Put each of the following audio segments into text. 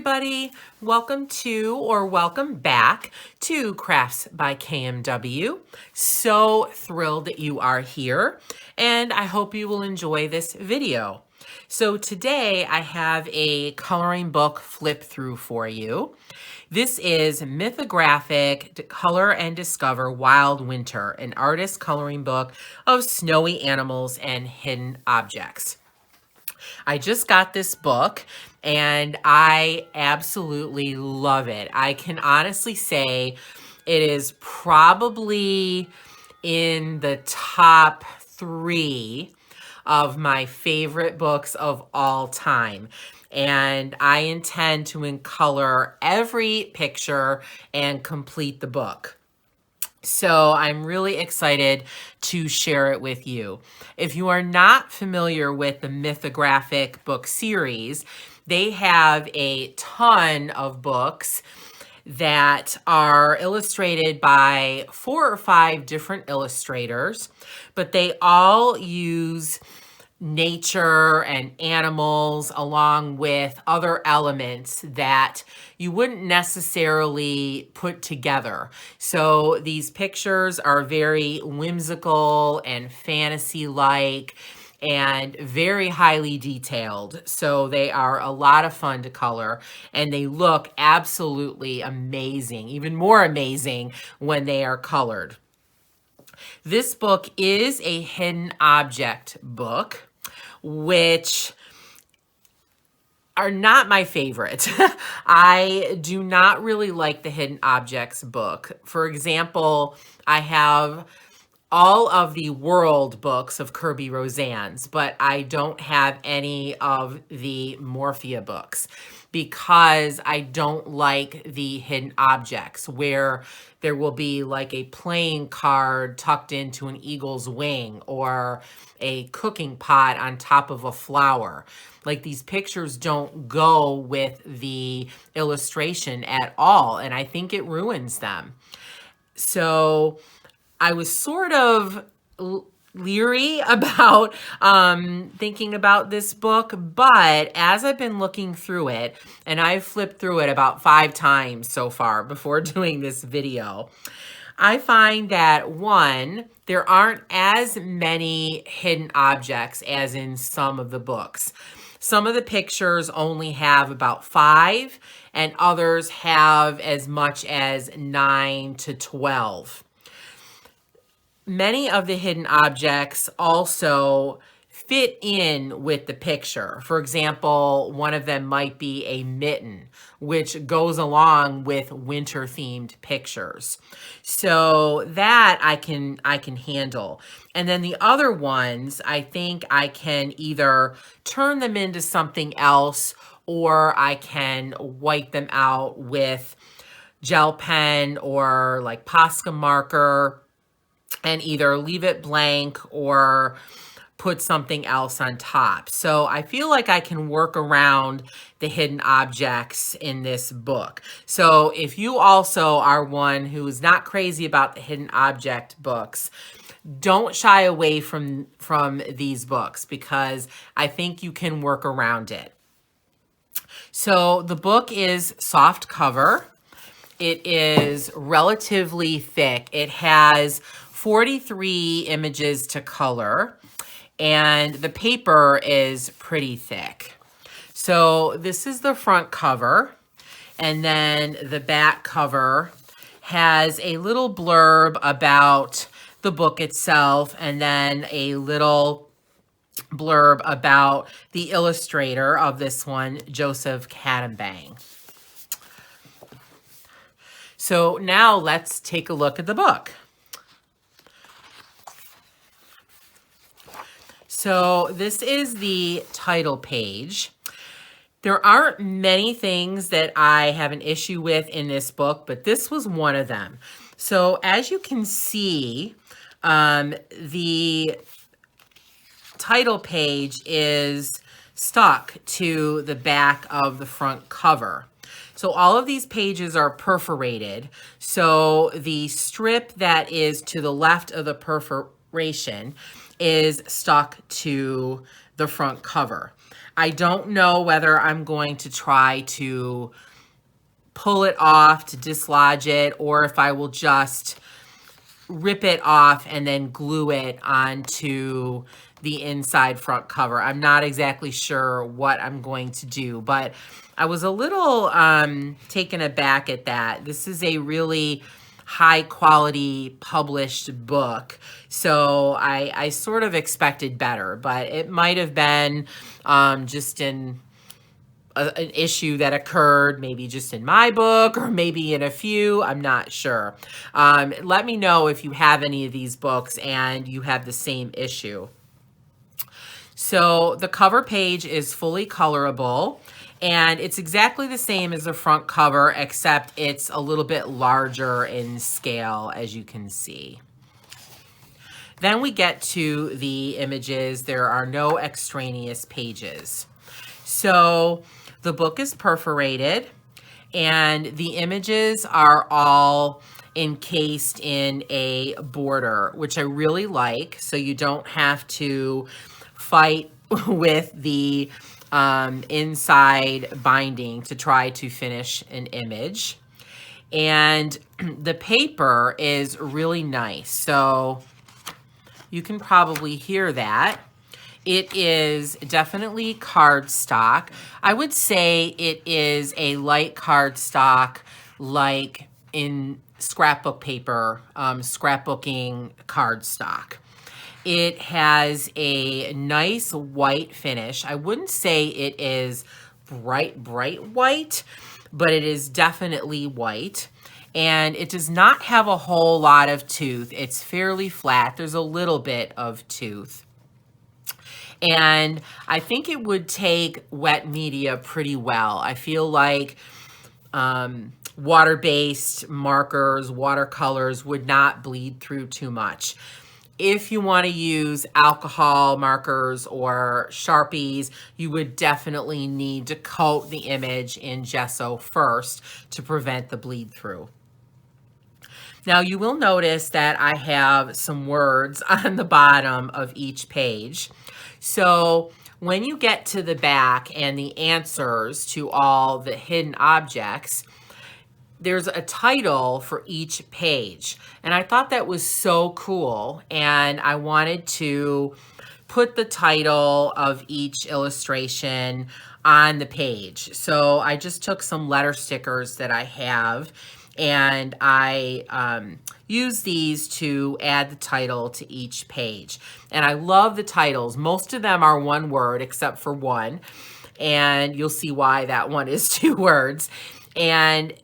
everybody. Welcome to or welcome back to Crafts by KMW. So thrilled that you are here, and I hope you will enjoy this video. So today I have a coloring book flip through for you. This is Mythographic Color and Discover Wild Winter, an artist coloring book of snowy animals and hidden objects. I just got this book and I absolutely love it. I can honestly say it is probably in the top 3 of my favorite books of all time. And I intend to color every picture and complete the book. So I'm really excited to share it with you. If you are not familiar with the Mythographic book series, they have a ton of books that are illustrated by 4 or 5 different illustrators, but they all use nature and animals along with other elements that you wouldn't necessarily put together. So these pictures are very whimsical and fantasy-like and very highly detailed. So they are a lot of fun to color and they look absolutely amazing, even more amazing when they are colored. This book is a hidden object book, which are not my favorite. I do not really like the hidden objects book. For example, I have all of the world books of Kirby Roseanne's, but I don't have any of the Morphia books because I don't like the hidden objects where there will be like a playing card tucked into an eagle's wing or a cooking pot on top of a flower. Like these pictures don't go with the illustration at all, and I think it ruins them. So I was sort of leery about thinking about this book, but as I've been looking through it, and I've flipped through it about 5 times so far before doing this video, I find that 1, there aren't as many hidden objects as in some of the books. Some of the pictures only have about 5, and others have as much as 9 to 12. Many of the hidden objects also fit in with the picture. For example, one of them might be a mitten, which goes along with winter-themed pictures. So that I can handle. And then the other ones, I think I can either turn them into something else or I can wipe them out with gel pen or like Posca marker and either leave it blank or put something else on top. So I feel like I can work around the hidden objects in this book. So if you also are one who is not crazy about the hidden object books, don't shy away from these books because I think you can work around it. So the book is soft cover. It is relatively thick. It has 43 images to color, and the paper is pretty thick. So this is the front cover, and then the back cover has a little blurb about the book itself, and then a little blurb about the illustrator of this one, Joseph Cadenbang. So now let's take a look at the book. So this is the title page. There aren't many things that I have an issue with in this book, but this was one of them. So as you can see, the title page is stuck to the back of the front cover. So all of these pages are perforated. So the strip that is to the left of the perforation is stuck to the front cover. I don't know whether I'm going to try to pull it off to dislodge it, or if I will just rip it off and then glue it onto the inside front cover. I'm not exactly sure what I'm going to do, but I was a little taken aback at that. This is a really high quality published book, so I sort of expected better, but it might have been just in an issue that occurred maybe just in my book or maybe in a few. I'm not sure. Let me know if you have any of these books and you have the same issue. So the cover page is fully colorable, and it's exactly the same as the front cover, except it's a little bit larger in scale, as you can see. Then we get to the images. There are no extraneous pages. So the book is perforated, and the images are all encased in a border, which I really like, so you don't have to fight with the inside binding to try to finish an image. And the paper is really nice, so you can probably hear that. It is definitely cardstock. I would say it is a light cardstock, like in scrapbook paper, scrapbooking cardstock. It has a nice white finish. I wouldn't say it is bright white, but it is definitely white. And it does not have a whole lot of tooth. It's fairly flat. There's a little bit of tooth. And I think it would take wet media pretty well. I feel like water-based markers, watercolors would not bleed through too much. If you want to use alcohol markers or Sharpies, you would definitely need to coat the image in gesso first to prevent the bleed through. Now you will notice that I have some words on the bottom of each page. So when you get to the back and the answers to all the hidden objects, there's a title for each page. And I thought that was so cool. And I wanted to put the title of each illustration on the page. So I just took some letter stickers that I have, and I use these to add the title to each page. And I love the titles. Most of them are one word except for one, and you'll see why that one is 2 words. And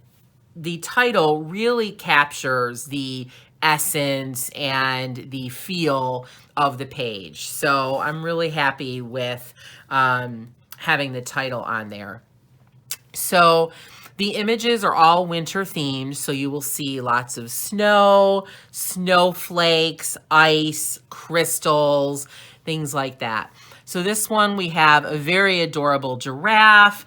the title really captures the essence and the feel of the page. So I'm really happy with having the title on there. So the images are all winter themed, so you will see lots of snow, snowflakes, ice, crystals, things like that. So this one, we have a very adorable giraffe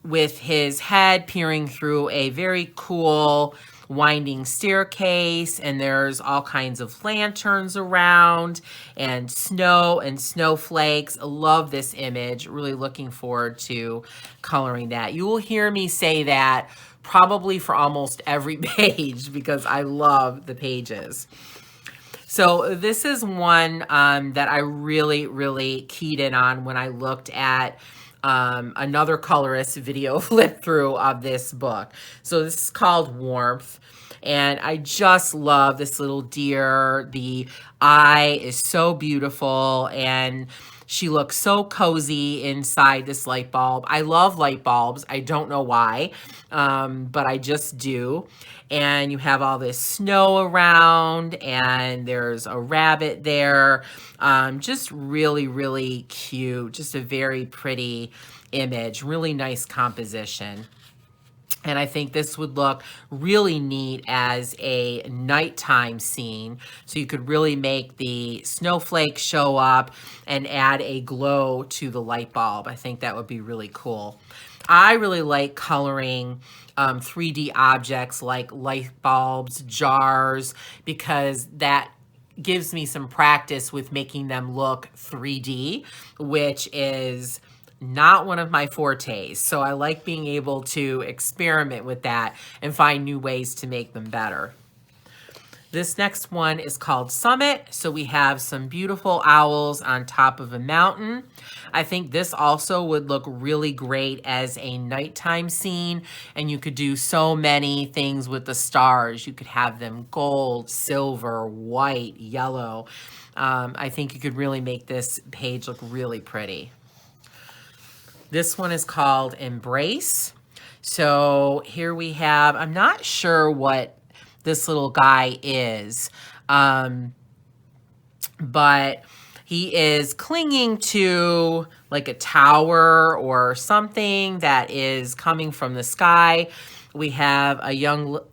with his head peering through a very cool winding staircase, and there's all kinds of lanterns around and snow and snowflakes. I love this image. Really looking forward to coloring that. You will hear me say that probably for almost every page because I love the pages. So this is one that I really keyed in on when I looked at another colorist video flip through of this book. So this is called Warmth, and I just love this little deer. The eye is so beautiful, and she looks so cozy inside this light bulb. I love light bulbs. I don't know why, but I just do. And you have all this snow around, and there's a rabbit there. Just really cute. Just a very pretty image. Really nice composition. And I think this would look really neat as a nighttime scene. So you could really make the snowflakes show up and add a glow to the light bulb. I think that would be really cool. I really like coloring 3D objects like light bulbs, jars, because that gives me some practice with making them look 3D, which is not one of my fortes. So I like being able to experiment with that and find new ways to make them better. This next one is called Summit. So we have some beautiful owls on top of a mountain. I think this also would look really great as a nighttime scene, and you could do so many things with the stars. You could have them gold, silver, white, yellow. I think you could really make this page look really pretty. This one is called Embrace. So here we have, I'm not sure what this little guy is, but he is clinging to like a tower or something that is coming from the sky. We have a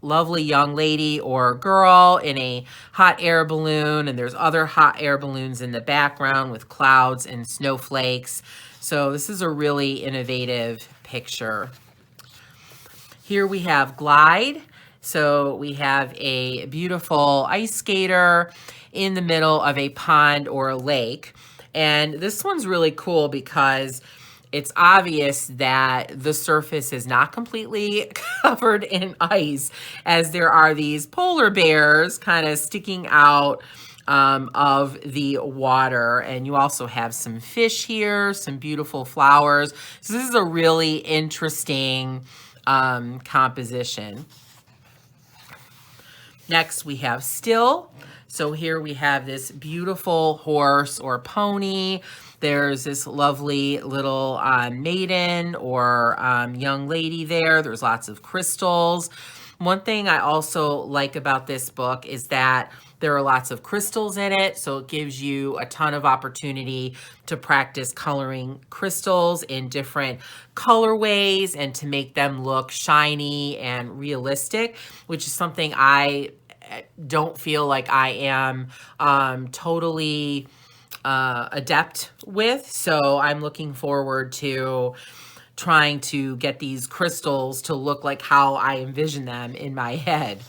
lovely young lady or girl in a hot air balloon, and there's other hot air balloons in the background with clouds and snowflakes. So this is a really innovative picture. Here we have Glide. So we have a beautiful ice skater in the middle of a pond or a lake. And this one's really cool because it's obvious that the surface is not completely covered in ice, as there are these polar bears kind of sticking out of the water. And you also have some fish here, some beautiful flowers. So this is a really interesting composition. Next, we have Still. So here we have this beautiful horse or pony. There's this lovely little maiden or young lady there. There's lots of crystals. One thing I also like about this book is that there are lots of crystals in it, so it gives you a ton of opportunity to practice coloring crystals in different colorways and to make them look shiny and realistic, which is something I don't feel like I am totally adept with. So I'm looking forward to trying to get these crystals to look like how I envision them in my head.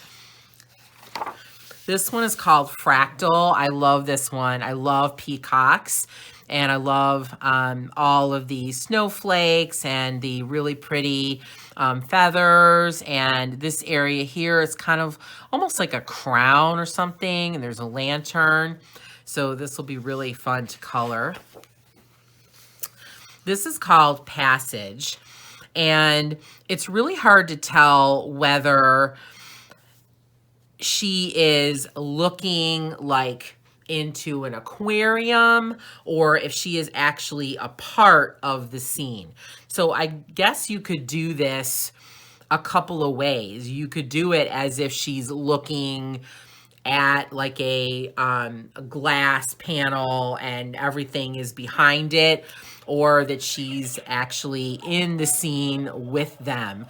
This one is called Fractal. I love this one. I love peacocks, and I love all of the snowflakes and the really pretty feathers. And this area here is kind of almost like a crown or something, and there's a lantern. So this will be really fun to color. This is called Passage, and it's really hard to tell whether she is looking like into an aquarium or if she is actually a part of the scene. So I guess you could do this a couple of ways. You could do it as if she's looking at like a glass panel and everything is behind it, or that she's actually in the scene with them.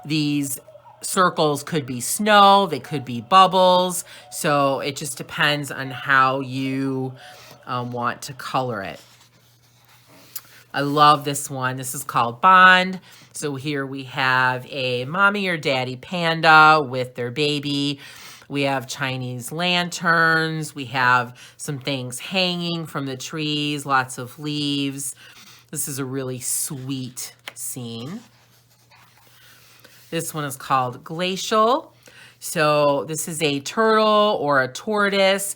These circles could be snow, they could be bubbles, so it just depends on how you want to color it. I love this one. This is called Bond. So here we have a mommy or daddy panda with their baby. We have Chinese lanterns. We have some things hanging from the trees, lots of leaves. This is a really sweet scene. This one is called Glacial. So this is a turtle or a tortoise.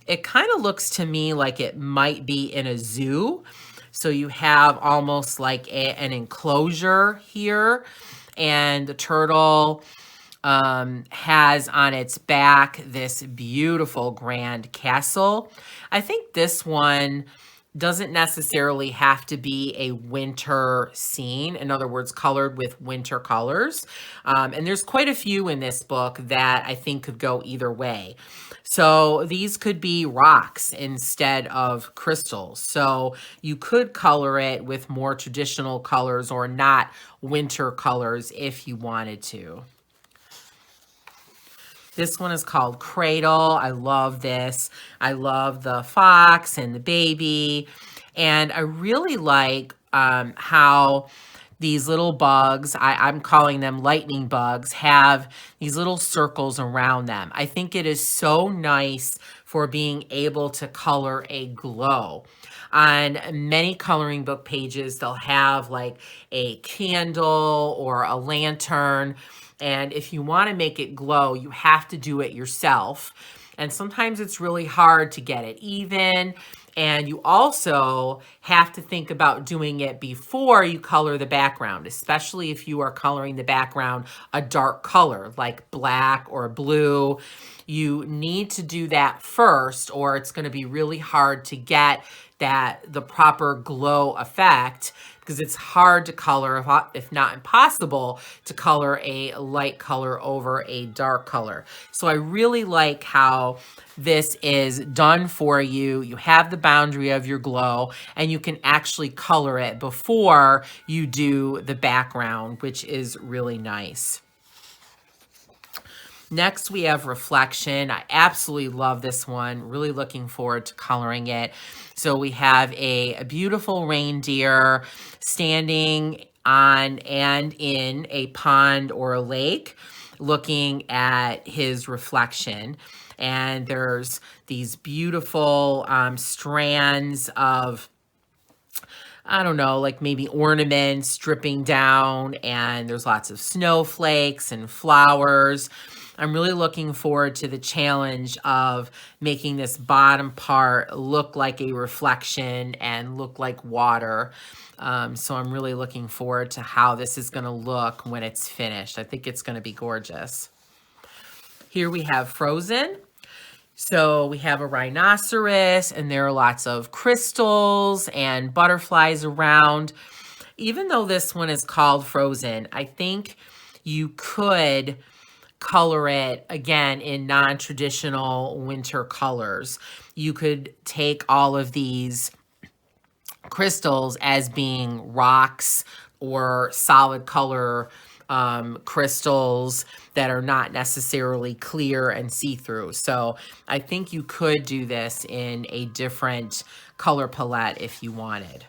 It kind of looks to me like it might be in a zoo. So you have almost like an enclosure here, and the turtle has on its back this beautiful grand castle. I think this one doesn't necessarily have to be a winter scene. In other words, colored with winter colors. And there's quite a few in this book that I think could go either way. So these could be rocks instead of crystals. So you could color it with more traditional colors or not winter colors if you wanted to. This one is called Cradle. I love this. I love the fox and the baby. And I really like how these little bugs, I'm calling them lightning bugs, have these little circles around them. I think it is so nice for being able to color a glow. On many coloring book pages, they'll have like a candle or a lantern. And if you want to make it glow, you have to do it yourself. And sometimes it's really hard to get it even. And you also have to think about doing it before you color the background, especially if you are coloring the background a dark color like black or blue. You need to do that first, or it's going to be really hard to get the proper glow effect, because it's hard to color, if not impossible, to color a light color over a dark color. So I really like how this is done for you. You have the boundary of your glow, and you can actually color it before you do the background, which is really nice. Next, we have Reflection. I absolutely love this one. Really looking forward to coloring it. So we have a beautiful reindeer standing on and in a pond or a lake, looking at his reflection. And there's these beautiful strands of, I don't know, like maybe ornaments dripping down, and there's lots of snowflakes and flowers. I'm really looking forward to the challenge of making this bottom part look like a reflection and look like water. So I'm really looking forward to how this is going to look when it's finished. I think it's going to be gorgeous. Here we have Frozen. So we have a rhinoceros, and there are lots of crystals and butterflies around. Even though this one is called Frozen, I think you could color it again in non-traditional winter colors. You could take all of these crystals as being rocks or solid color crystals that are not necessarily clear and see-through. So I think you could do this in a different color palette if you wanted.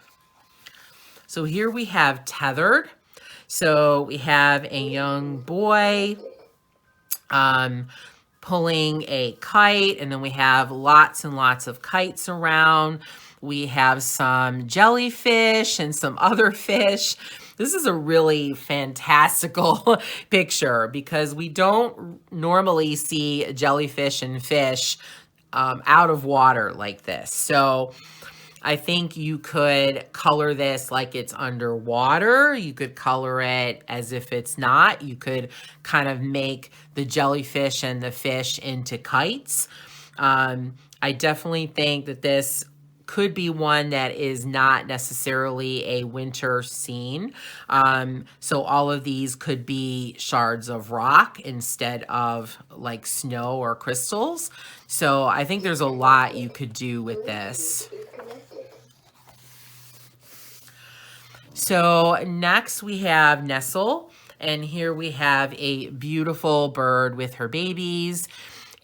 So here we have Tethered. So we have a young boy pulling a kite, and then we have lots and lots of kites around. We have some jellyfish and some other fish. This is a really fantastical picture because we don't normally see jellyfish and fish out of water like this. So I think you could color this like it's underwater. You could color it as if it's not. You could kind of make the jellyfish and the fish into kites. I definitely think that this could be one that is not necessarily a winter scene. So all of these could be shards of rock instead of like snow or crystals. So I think there's a lot you could do with this. So next we have Nestle, and here we have a beautiful bird with her babies,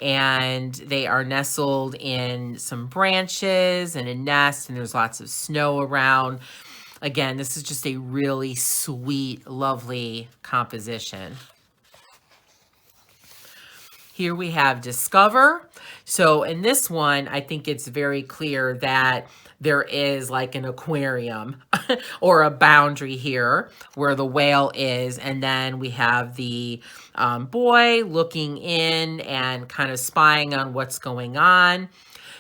and they are nestled in some branches and a nest, and there's lots of snow around. Again, this is just a really sweet, lovely composition. Here we have Discover. So in this one, I think it's very clear that there is like an aquarium or a boundary here where the whale is. And then we have the boy looking in and kind of spying on what's going on.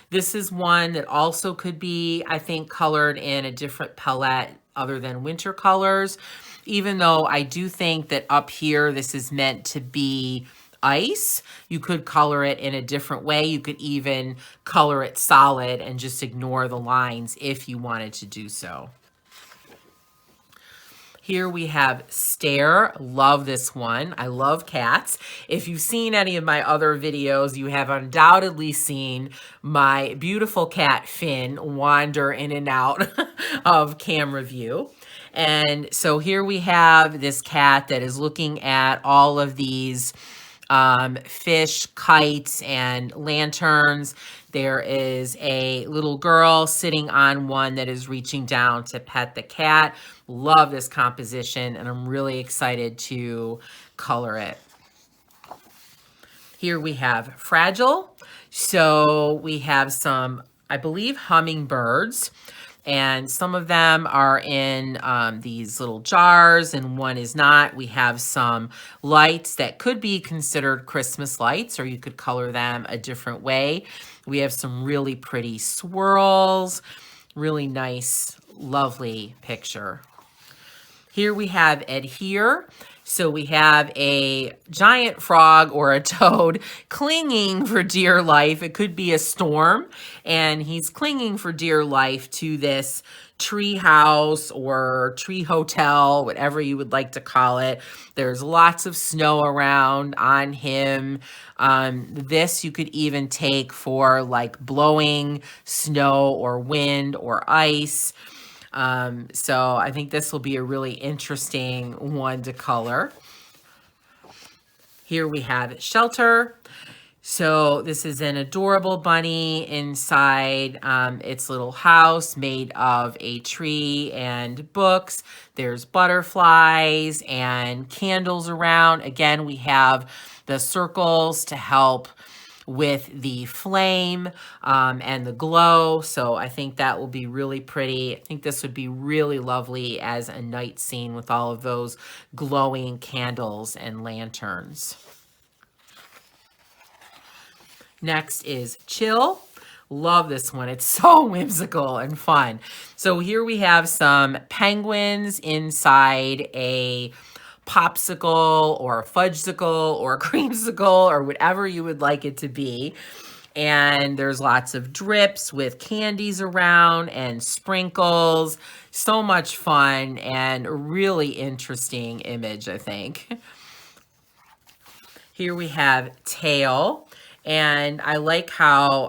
This is one that also could be, I think, colored in a different palette other than winter colors, even though I do think that up here, this is meant to be ice. You could color it in a different way. You could even color it solid and just ignore the lines if you wanted to do so. Here we have Stare. Love this one. I love cats. If you've seen any of my other videos, you have undoubtedly seen my beautiful cat Finn wander in and out of camera view. And so here we have this cat that is looking at all of these fish, kites, and lanterns. There is a little girl sitting on one that is reaching down to pet the cat. Love this composition, and I'm really excited to color it. Here we have Fragile. So we have some, I believe, hummingbirds, and some of them are in these little jars and one is not. We have some lights that could be considered Christmas lights, or you could color them a different way. We have some really pretty swirls, really nice, lovely picture. Here we have Adhere. So we have a giant frog or a toad clinging for dear life. It could be a storm, and he's clinging for dear life to this tree house or tree hotel, whatever you would like to call it. There's lots of snow around on him. This you could even take for like blowing snow or wind or ice. So I think this will be a really interesting one to color. Here we have Shelter. So this is an adorable bunny inside its little house made of a tree and books. There's butterflies and candles around. Again, we have the circles to help with the flame and the glow. So I think that will be really pretty. I think this would be really lovely as a night scene with all of those glowing candles and lanterns. Next is Chill. Love this one. It's so whimsical and fun. So here we have some penguins inside a popsicle or a fudgesicle or a creamsicle or whatever you would like it to be. And there's lots of drips with candies around and sprinkles. So much fun and a really interesting image, I think. Here we have Tail. And I like how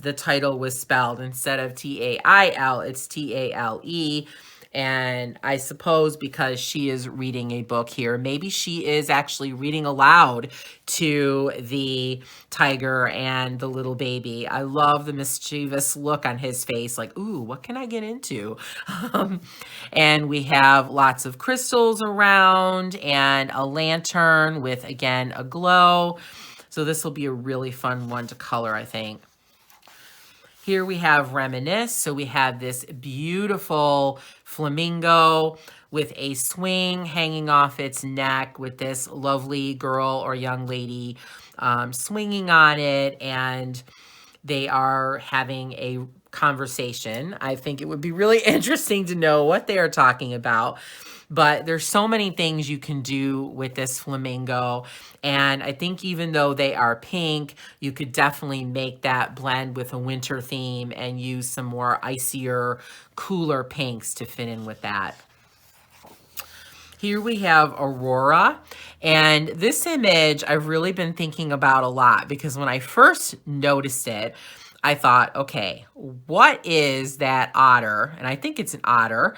the title was spelled. Instead of T-A-I-L, it's T-A-L-E. And I suppose because she is reading a book here, maybe she is actually reading aloud to the tiger and the little baby. I love the mischievous look on his face, like, ooh, what can I get into? And we have lots of crystals around and a lantern with, again, a glow. So this will be a really fun one to color, I think. Here we have Reminisce. So we have this beautiful flamingo with a swing hanging off its neck with this lovely girl or young lady swinging on it, and they are having a conversation. I think it would be really interesting to know what they are talking about. But there's so many things you can do with this flamingo. And I think even though they are pink, you could definitely make that blend with a winter theme and use some more icier, cooler pinks to fit in with that. Here we have Aurora, and this image I've really been thinking about a lot because when I first noticed it, I thought, okay, what is that otter, and I think it's an otter,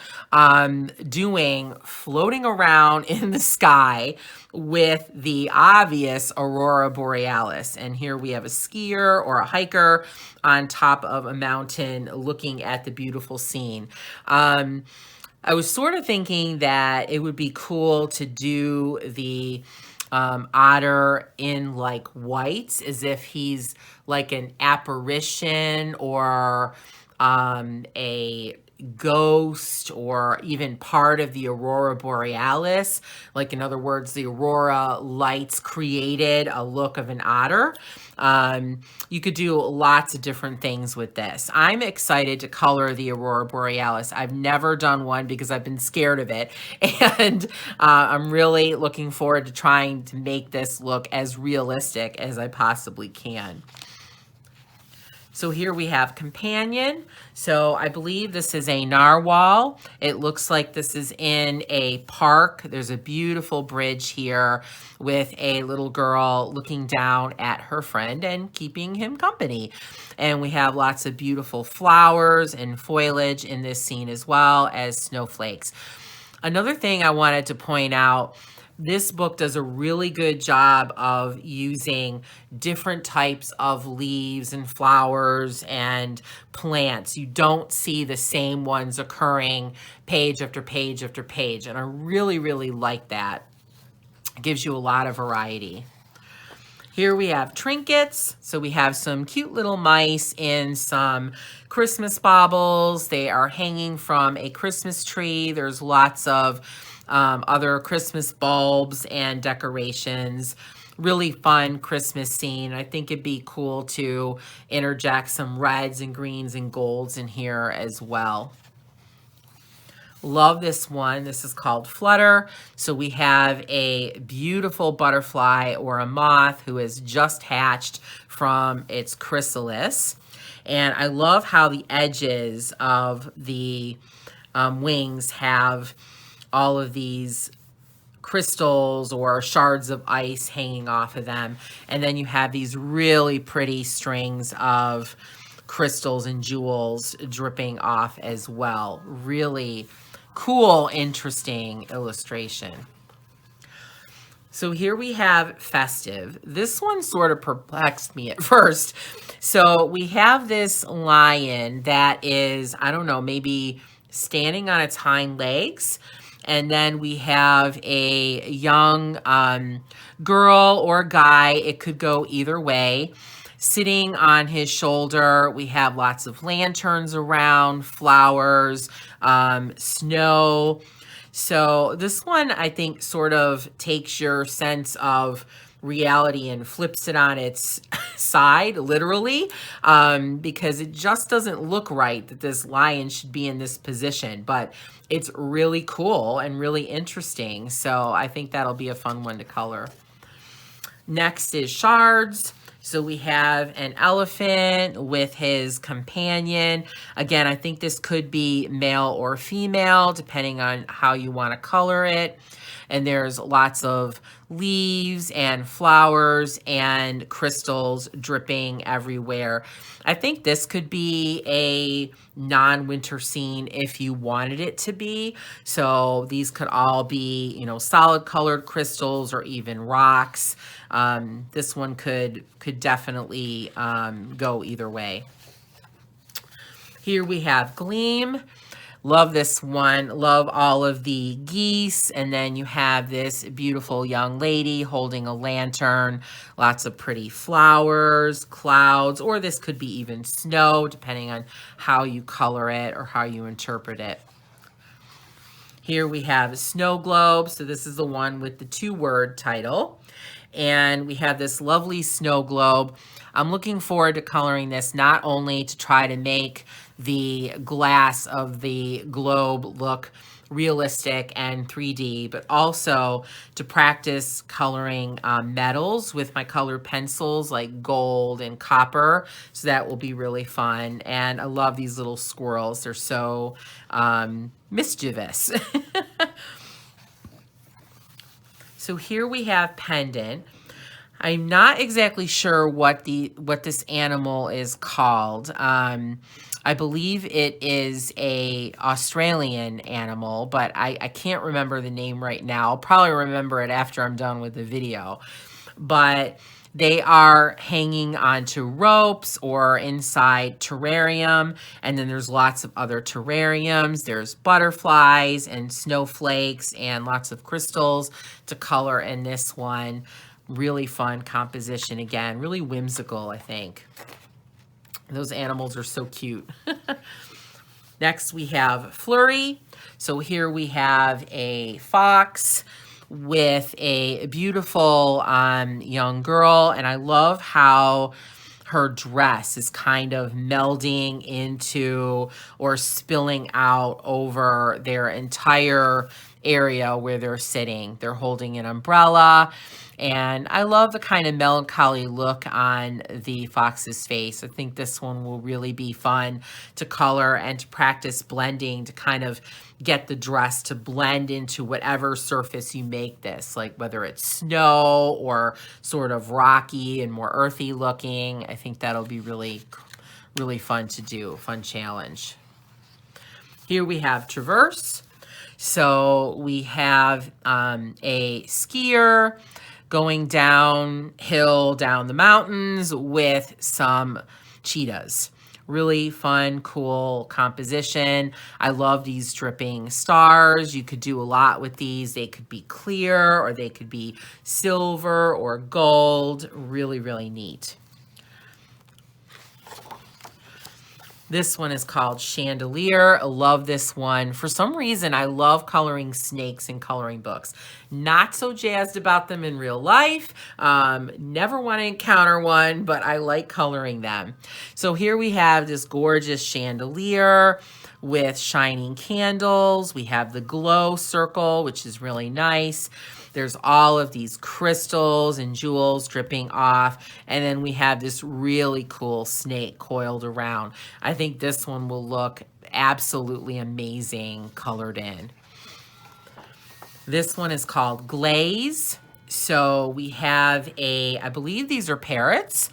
doing floating around in the sky with the obvious Aurora Borealis? And here we have a skier or a hiker on top of a mountain looking at the beautiful scene. I was sort of thinking that it would be cool to do the otter in like white, as if he's like an apparition or a ghost or even part of the Aurora Borealis. Like, in other words, the aurora lights created a look of an otter. You could do lots of different things with this. I'm excited to color the Aurora Borealis. I've never done one because I've been scared of it. And I'm really looking forward to trying to make this look as realistic as I possibly can. So here we have Companion. So I believe this is a narwhal. It looks like this is in a park. There's a beautiful bridge here with a little girl looking down at her friend and keeping him company. And we have lots of beautiful flowers and foliage in this scene as well as snowflakes. Another thing I wanted to point out, This book does a really good job of using different types of leaves and flowers and plants. You don't see the same ones occurring page after page after page, and I really, really like that. It gives you a lot of variety. Here we have trinkets. So we have some cute little mice in some Christmas baubles. They are hanging from a Christmas tree. There's lots of other Christmas bulbs and decorations. Really fun Christmas scene. I think it'd be cool to interject some reds and greens and golds in here as well. Love this one. This is called Flutter. So we have a beautiful butterfly or a moth who has just hatched from its chrysalis. And I love how the edges of the wings have all of these crystals or shards of ice hanging off of them. And then you have these really pretty strings of crystals and jewels dripping off as well. Really cool, interesting illustration. So here we have Festive. This one sort of perplexed me at first. So we have this lion that is, I don't know, maybe standing on its hind legs. And then we have a young girl or guy. It could go either way. Sitting on his shoulder, we have lots of lanterns around, flowers, snow. So this one, I think, sort of takes your sense of reality and flips it on its side, literally, because it just doesn't look right that this lion should be in this position. But it's really cool and really interesting. So I think that'll be a fun one to color. Next is Shards. So we have an elephant with his companion. Again, I think this could be male or female, depending on how you want to color it. And there's lots of leaves and flowers and crystals dripping everywhere. I think this could be a non-winter scene if you wanted it to be. So these could all be, you know, solid colored crystals or even rocks. This one could definitely go either way. Here we have Gleam. Love this one. Love all of the geese. And then you have this beautiful young lady holding a lantern. Lots of pretty flowers, clouds, or this could be even snow, depending on how you color it or how you interpret it. Here we have Snow Globe. So this is the one with the 2-word title. And we have this lovely snow globe. I'm looking forward to coloring this, not only to try to make the glass of the globe look realistic and 3D, but also to practice coloring metals with my colored pencils like gold and copper. So that will be really fun. And I love these little squirrels. They're so mischievous. So here we have Pendant. I'm not exactly sure what this animal is called. I believe it is a Australian animal, but I can't remember the name right now. I'll probably remember it after I'm done with the video. But they are hanging onto ropes or inside terrarium, and then there's lots of other terrariums. There's butterflies and snowflakes and lots of crystals to color in this one. Really fun composition again, really whimsical, I think. Those animals are so cute. Next we have Flurry. So here we have a fox with a beautiful young girl, and I love how her dress is kind of melding into or spilling out over their entire area where they're sitting. They're holding an umbrella, and I love the kind of melancholy look on the fox's face. I think this one will really be fun to color and to practice blending to kind of get the dress to blend into whatever surface you make this, like whether it's snow or sort of rocky and more earthy looking. I think that'll be really, really fun to do, a fun challenge. Here we have Traverse. So we have a skier going downhill down the mountains with some cheetahs. Really fun, cool composition. I love these dripping stars. You could do a lot with these. They could be clear or they could be silver or gold. Really, really neat. This one is called Chandelier. I love this one. For some reason, I love coloring snakes in coloring books. Not so jazzed about them in real life. Never want to encounter one, but I like coloring them. So here we have this gorgeous chandelier with shining candles. We have the glow circle, which is really nice. There's all of these crystals and jewels dripping off. And then we have this really cool snake coiled around. I think this one will look absolutely amazing colored in. This one is called Glaze. So we have I believe these are parrots.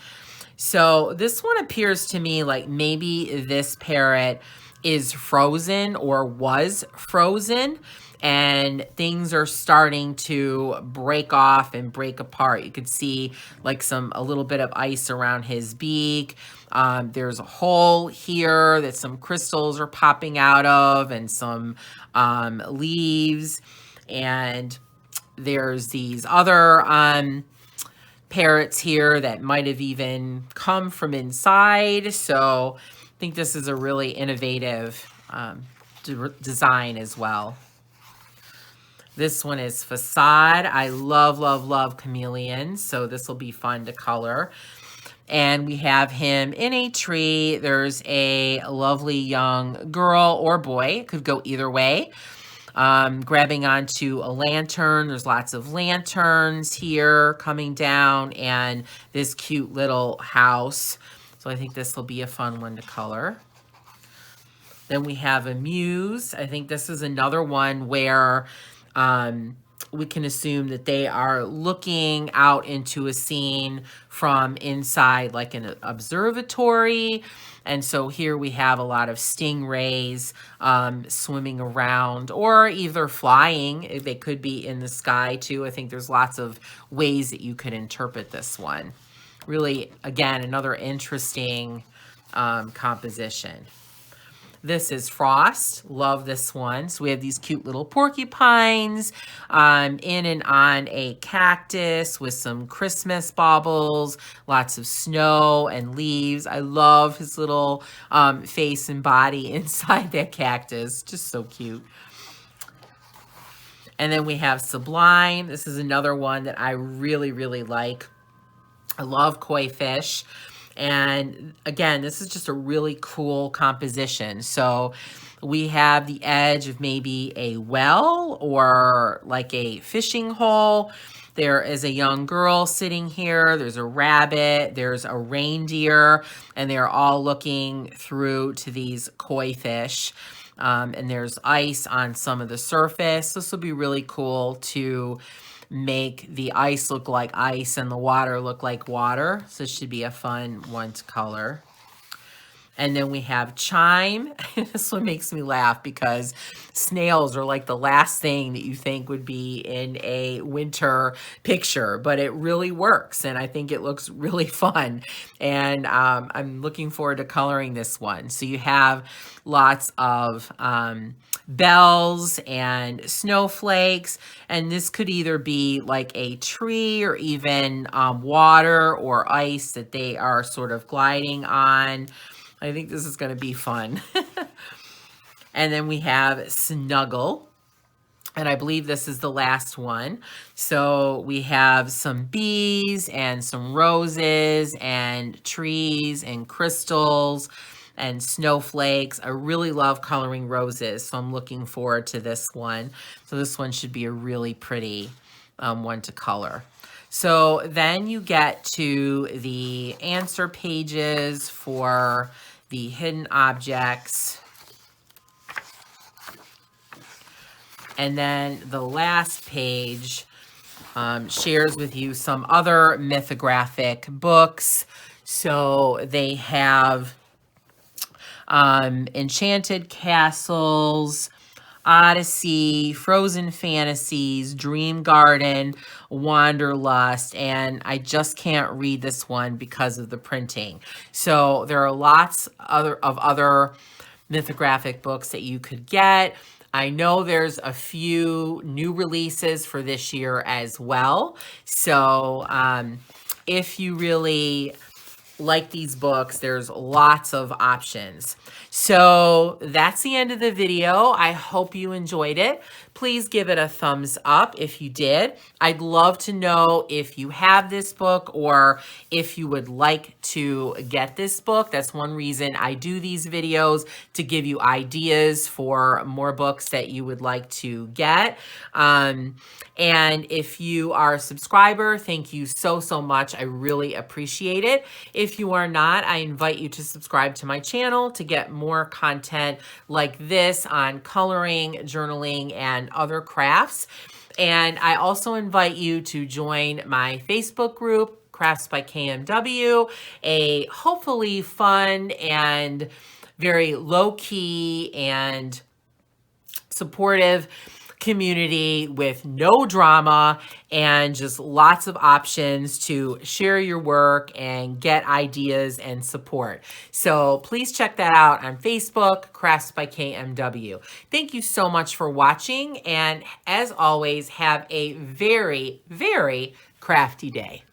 So this one appears to me like maybe this parrot is frozen or was frozen, and things are starting to break off and break apart. You could see like a little bit of ice around his beak. There's a hole here that some crystals are popping out of, and some leaves. And there's these other parrots here that might have even come from inside. So I think this is a really innovative design as well. This one is Facade. I love, love, love chameleons, so this will be fun to color. And we have him in a tree. There's a lovely young girl or boy, could go either way, grabbing onto a lantern. There's lots of lanterns here coming down, and this cute little house. So I think this will be a fun one to color. Then we have a muse. I think this is another one where we can assume that they are looking out into a scene from inside like an observatory. And so here we have a lot of stingrays swimming around, or either flying. They could be in the sky too. I think there's lots of ways that you could interpret this one. Really, again, another interesting composition. This is Frost. Love this one. So we have these cute little porcupines in and on a cactus with some Christmas baubles, lots of snow and leaves. I love his little face and body inside that cactus. Just so cute. And then we have Sublime. This is another one that I really, really like. I love koi fish. And again, this is just a really cool composition. So we have the edge of maybe a well or like a fishing hole. There is a young girl sitting here. There's a rabbit. There's a reindeer. And they're all looking through to these koi fish. And there's ice on some of the surface. This will be really cool to make the ice look like ice and the water look like water. So it should be a fun one to color. And then we have Chime. This one makes me laugh because snails are like the last thing that you think would be in a winter picture, but it really works. And I think it looks really fun. And I'm looking forward to coloring this one. So you have lots of bells and snowflakes. And this could either be like a tree or even water or ice that they are sort of gliding on. I think this is going to be fun. And then we have Snuggle. And I believe this is the last one. So we have some bees and some roses and trees and crystals and snowflakes. I really love coloring roses, so I'm looking forward to this one. So this one should be a really pretty one to color. So then you get to the answer pages for the hidden objects. And then the last page shares with you some other mythographic books. So they have Enchanted Castles, Odyssey, Frozen Fantasies, Dream Garden, Wanderlust, and I just can't read this one because of the printing. So there are lots of other mythographic books that you could get. I know there's a few new releases for this year as well. So if you really like these books, there's lots of options. So that's the end of the video. I hope you enjoyed it. Please give it a thumbs up if you did. I'd love to know if you have this book or if you would like to get this book. That's one reason I do these videos, to give you ideas for more books that you would like to get. And if you are a subscriber, thank you so much. I really appreciate it. If you are not, I invite you to subscribe to my channel to get more content like this on coloring, journaling, and other crafts. And I also invite you to join my Facebook group, Crafts by KMW, a hopefully fun and very low-key and supportive community with no drama and just lots of options to share your work and get ideas and support. So please check that out on Facebook, Crafts by KMW. Thank you so much for watching, and as always, have a very, very crafty day.